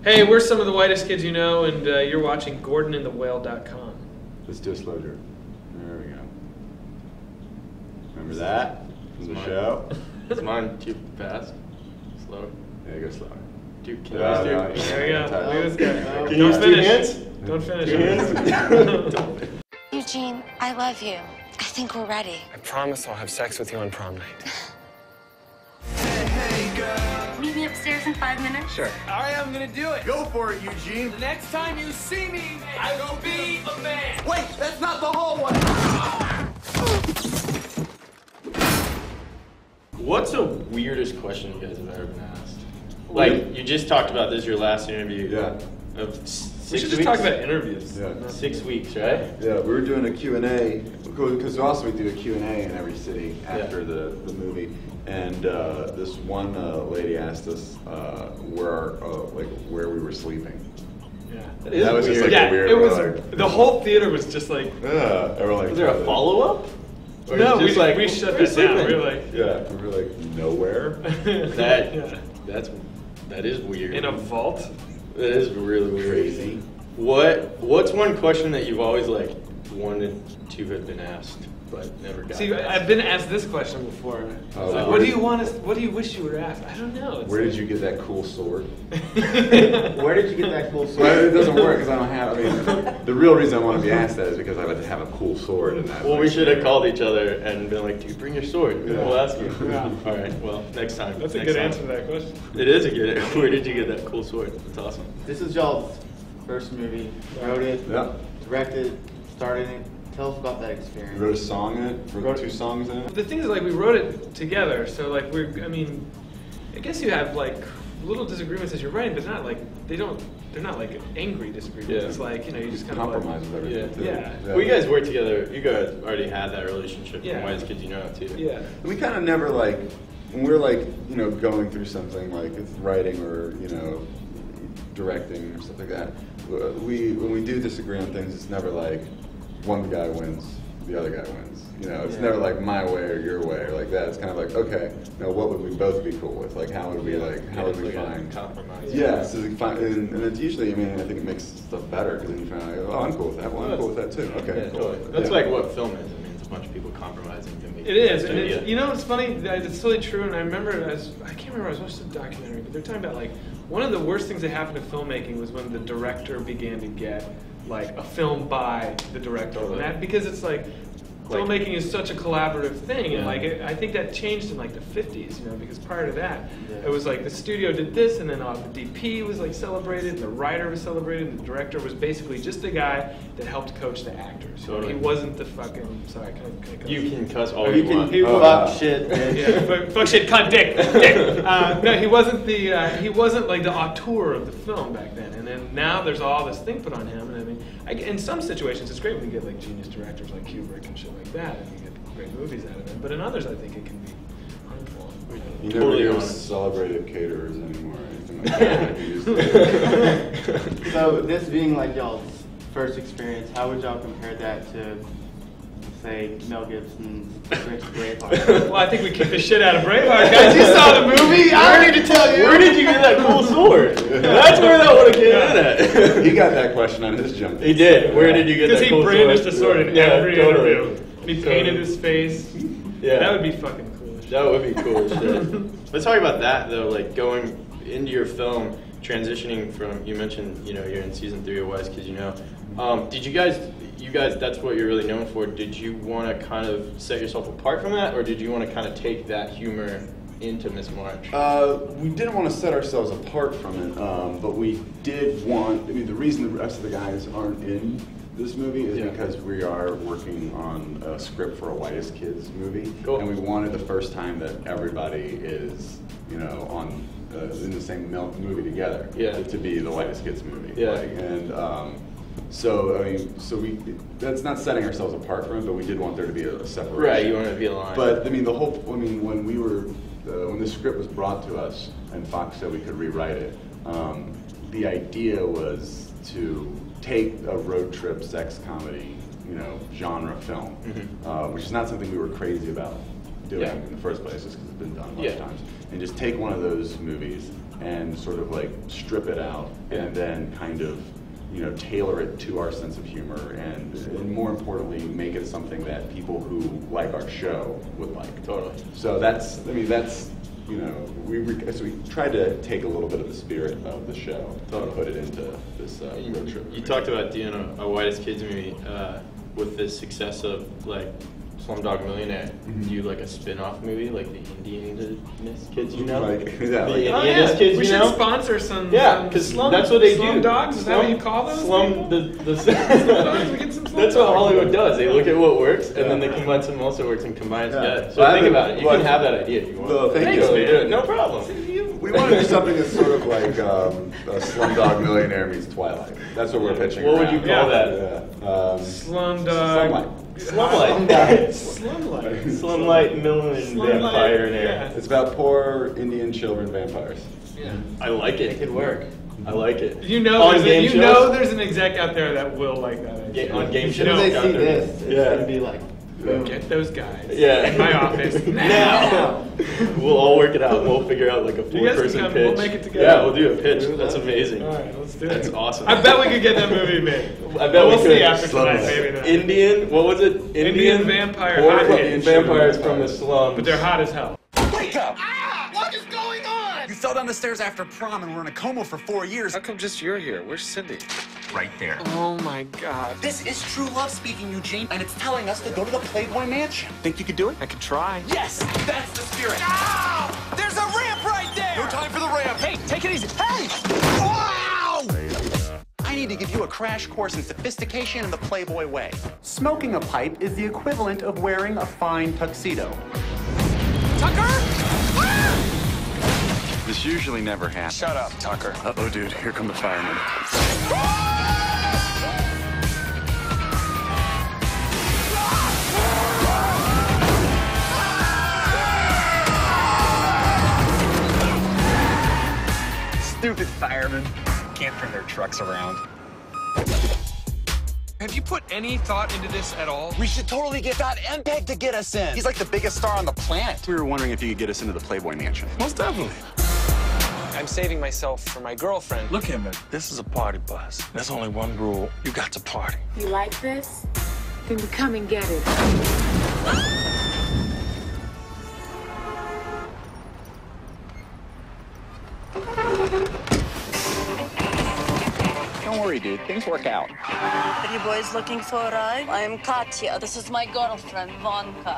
Hey, we're some of the whitest kids you know, and you're watching GordonandTheWhale.com. Let's do a slow drip. There we go. Remember that from the show? Is mine too fast? Slow? Yeah, go slower. Dude, can No, you no, do? There we go. Look at this guy. Can you Don't use 2 finish. hands? Don't finish. 2 hands? Eugene, I love you. I think we're ready. I promise I'll have sex with you on prom night. Meet me upstairs in 5 minutes. Sure. All right, I'm gonna do it. Go for it, Eugene. The next time you see me, I will be a man. Wait, that's not the whole one. What's the weirdest question you guys have ever been asked? Like, you just talked about this, your last interview. Yeah. Of 6 We should weeks? just talk about interviews. Yeah. 6 weeks, right? Yeah, we were doing a Q&A, because also we do a Q&A in every city after the movie. And this one lady asked us where we were sleeping. Yeah. That was just like Yeah, a weird it was. like, The whole theater was just like. everyone like. Was there a follow-up? Or No, just like, we shut we're that down. We sleeping? were like. Yeah, we were like nowhere. That is weird. In a vault. That is really weird. Crazy. What's one question that you've always like wanted to have been asked but never got? See, asked? I've been asked this question before. Oh, Like, where what do did- you want us? What do you wish you were asked? I don't know. It's Where like- did you get that cool sword? Where did you get that cool sword? Well, it doesn't work because I don't have. I mean, the real reason I want to be asked that is because I would have a cool sword. And that Well, like, we should have called each other and been like, dude, bring your sword. Yeah. We'll ask you. Yeah. All right, well, next time. That's a next good time. answer to that question. It is a good. Where did you get that cool sword? That's awesome. This is y'all's first movie. Wrote it, Yeah. directed, started it. Tell us about that You experience. wrote a song in it. Wrote 2 songs in it. The thing is, like, we wrote it together, so like I mean, I guess you have like little disagreements as you're writing, but not like they're not like angry disagreements. Yeah. It's like, you know, you just kind Compromise of with everything. Yeah. Too. Well, you guys worked together. You guys already had that relationship Yeah. from Whitest Kids You Know too. Yeah. And we kind of never like when we're like going through something like it's writing or directing or stuff like that. When we do disagree on things, it's never like one guy wins, the other guy wins. It's never like my way or your way or like that. It's kind of like, okay, now what would we both be cool with? Like how would we how would we Like a find compromise? Yeah, so and it's usually, I think it makes stuff better because then you find out, oh, I'm cool with that. Well, I'm cool with that too. Okay, Yeah, cool. totally. That's Yeah. like what film is. I mean, it's a bunch of people compromising to make It is, the and best it's, idea. it's funny. It's totally true. And I remember, I can't remember. I was watching a documentary, but they're talking about like one of the worst things that happened to filmmaking was when the director began to get like a film by the director, Totally. and that, because it's like filmmaking is such a collaborative thing, and Yeah. like I think that changed in like the 50s, because prior to that, Yeah. it was like the studio did this, and then the DP was like celebrated, and the writer was celebrated, and the director was basically just the guy that helped coach the actors. Totally. He wasn't the fucking. Sorry, can I cuss? You can cuss all You you can want. fuck shit, bitch. Yeah, fuck shit, cunt, dick. No, he wasn't he wasn't like the auteur of the film back then. And then now there's all this thing put on him. And I mean, in some situations it's great when you get like genius directors like Kubrick and shit like that, and you get great movies out of it. But in others, I think it can be harmful. You never Totally hear honest. celebrated caterers anymore or anything like that. You just- So this being like y'all's first experience, how would y'all compare that to, say, Mel Gibson's Braveheart? Well, I think we kicked the shit out of Braveheart, guys. You saw the movie. I don't need to tell you. Where did you get that cool sword? That's where that would have came in at. He got that question on his jump. He did. Where did you get Because that he cool brandished sword? a sword in Yeah, every totally. interview. And he painted his face. Yeah. That would be fucking cool as shit. That would be cool as shit. Let's talk about that though, like going into your film, transitioning from, you mentioned, you're in season 3 of Wise Kids You Know. Did you guys, that's what you're really known for. Did you want to kind of set yourself apart from that, or did you want to kind of take that humor into Miss March? We didn't want to set ourselves apart from it, but we did want, the reason the rest of the guys aren't in this movie is because we are working on a script for a Whitest Kids movie. Cool. And we wanted the first time that everybody is, on in the same movie together to be the Whitest Kids movie. Yeah. So that's not setting ourselves apart from it, but we did want there to be a separation. Right, you want to be aligned. But when we were, when the script was brought to us and Fox said we could rewrite it, the idea was to take a road trip sex comedy, genre film, which is not something we were crazy about doing Yeah. in the first place, just because it's been done a bunch Yeah. of times. And just take one of those movies and sort of like strip it out, and then kind of, you know, tailor it to our sense of humor, and more importantly, make it something that people who like our show would like. Totally. So that's, I mean, that's, you know, so we tried to take a little bit of the spirit of the show and put it into this road trip. You talked about doing a Whitest Kids movie with the success of like Slumdog Millionaire. Do you like a spin-off movie like the Indianist Kids, you know? Like, yeah, the like, Indianist Kids, we you should know? sponsor some. Yeah, because that's what they slum do. dogs. Is that what you call those? Slum, people? the Slumdogs, we get some That's what slumdogs. Hollywood does. They look at what works, and then they combine something else that works and combine it together. So think about it. You can have that idea if you want. Well, thank you. Totally do it. No problem. We want to do something that's sort of like a Slumdog Millionaire meets Twilight. That's what we're pitching. What would you call that? Yeah. Slumdog. Slumlight. Slumlight. Slumlight Million Vampire in Yeah. It's about poor Indian children vampires. Yeah. I like it. It could work. I like it. You know, On there's game you shows? know, there's an exec out there that will like that idea. On game As shows. soon as they out see there. this, it's Yeah. gonna be like, boom. Get those guys. Yeah. In my office Now. We'll all work it out. We'll figure out like a You guys can 4-person come, pitch. we'll make it together. Yeah, we'll do a pitch. That's amazing. All right, let's do it. That's awesome. I bet we could get that movie made. I bet we'll we see could. after tonight, Slumlight. maybe not. Indian, what was it? Indian vampire Poor hothead Indian vampires from the slums. But they're hot as hell. Wake up! Ah! What is going on? You fell down the stairs after prom and were in a coma for 4 years. How come just you're here? Where's Cindy? Right there. Oh my God. This is true love speaking, Eugene, and it's telling us to go to the Playboy Mansion. Think you could do it? I could try. Yes, that's the spirit. Ow! There's a ramp right there! No time for the ramp. Hey, take it easy. Hey! Wow! I need to give you a crash course in sophistication in the Playboy way. Smoking a pipe is the equivalent of wearing a fine tuxedo. Tucker? Ah! This usually never happens. Shut up, Tucker. Uh-oh, dude. Here come the firemen. Stupid firemen. Can't turn their trucks around. Have you put any thought into this at all? We should totally get that MPEG to get us in. He's like the biggest star on the planet. We were wondering if you could get us into the Playboy Mansion. Most definitely. I'm saving myself for my girlfriend. Look at me. This is a party bus. There's only one rule. You got to party. You like this? Then you come and get it. Don't worry, dude. Things work out. Are you boys looking for a ride? I am Katya. This is my girlfriend, Vanka.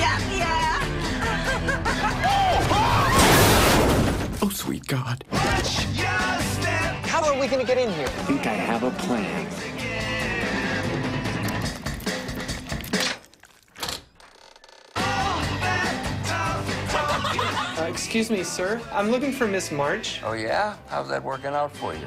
yeah. Oh, sweet God. How are we gonna get in here? I think I have a plan. Excuse me, sir. I'm looking for Miss March. Oh, yeah? How's that working out for you?